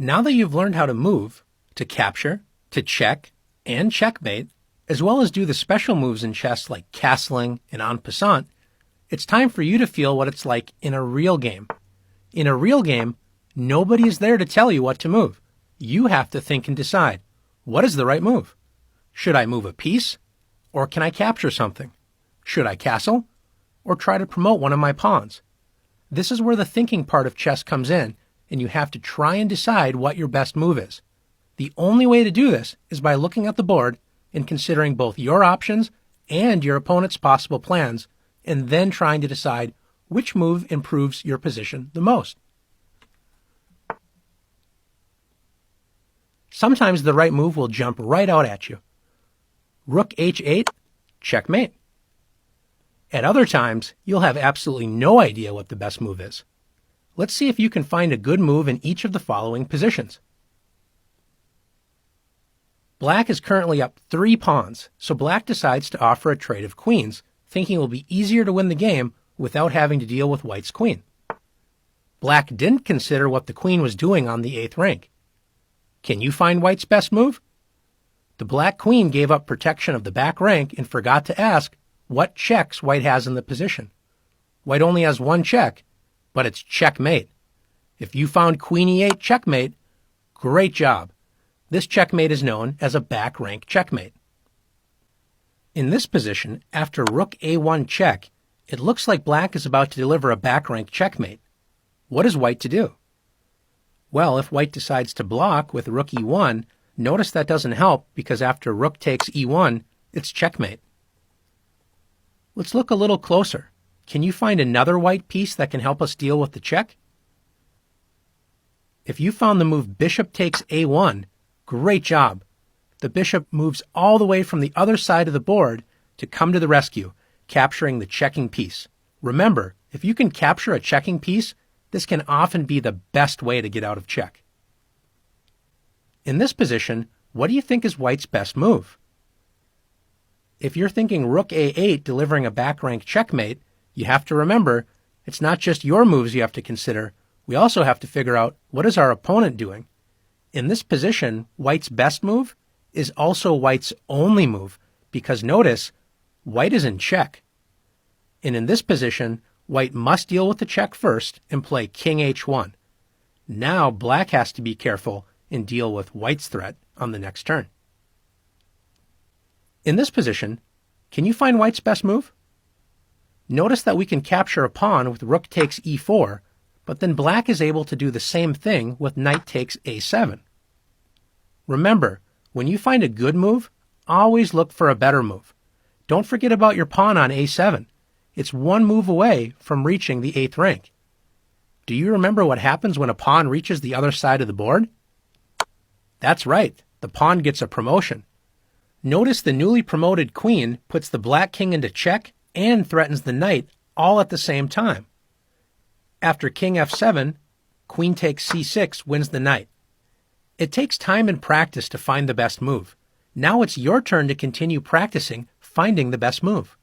Now that you've learned how to move, to capture, to check, and checkmate, as well as do the special moves in chess like castling and en passant, it's time for you to feel what it's like in a real game. In a real game, nobody is there to tell you what to move. You have to think and decide, what is the right move? Should I move a piece? Or can I capture something? Should I castle? Or try to promote one of my pawns? This is where the thinking part of chess comes in, and you have to try and decide what your best move is. The only way to do this is by looking at the board and considering both your options and your opponent's possible plans, and then trying to decide which move improves your position the most. Sometimes the right move will jump right out at you. Rook h8, checkmate. At other times, you'll have absolutely no idea what the best move is. Let's see if you can find a good move in each of the following positions. Black is currently up 3 pawns, so Black decides to offer a trade of queens, thinking it will be easier to win the game without having to deal with White's queen. Black didn't consider what the queen was doing on the 8th rank. Can you find White's best move? The Black queen gave up protection of the back rank and forgot to ask what checks White has in the position. White only has 1 check, but it's checkmate. If you found Queen e8 checkmate, great job. This checkmate is known as a back rank checkmate. In this position, after Rook a1 check, it looks like Black is about to deliver a back rank checkmate. What is White to do? Well, if White decides to block with Rook e1, notice that doesn't help because after Rook takes e1, it's checkmate. Let's look a little closer. Can you find another White piece that can help us deal with the check? If you found the move Bishop takes a1, great job. The bishop moves all the way from the other side of the board to come to the rescue, capturing the checking piece. Remember, if you can capture a checking piece, this can often be the best way to get out of check. In this position, what do you think is White's best move? If you're thinking Rook a8 delivering a back rank checkmate, you have to remember it's not just your moves you have to consider. We also have to figure out what is our opponent doing. In this position, White's best move is also White's only move because notice, White is in check. And in this position, White must deal with the check first and play King h1. Now Black has to be careful and deal with White's threat on the next turn. In this position, can you find White's best move? Notice that we can capture a pawn with Rook takes e4, but then Black is able to do the same thing with Knight takes a7. Remember, when you find a good move, always look for a better move. Don't forget about your pawn on a7. It's 1 move away from reaching the 8th rank. Do you remember what happens when a pawn reaches the other side of the board? That's right, the pawn gets a promotion. Notice the newly promoted queen puts the Black king into check and threatens the knight all at the same time. After King f7, Queen takes c6 wins the knight. It takes time and practice to find the best move. Now it's your turn to continue practicing finding the best move.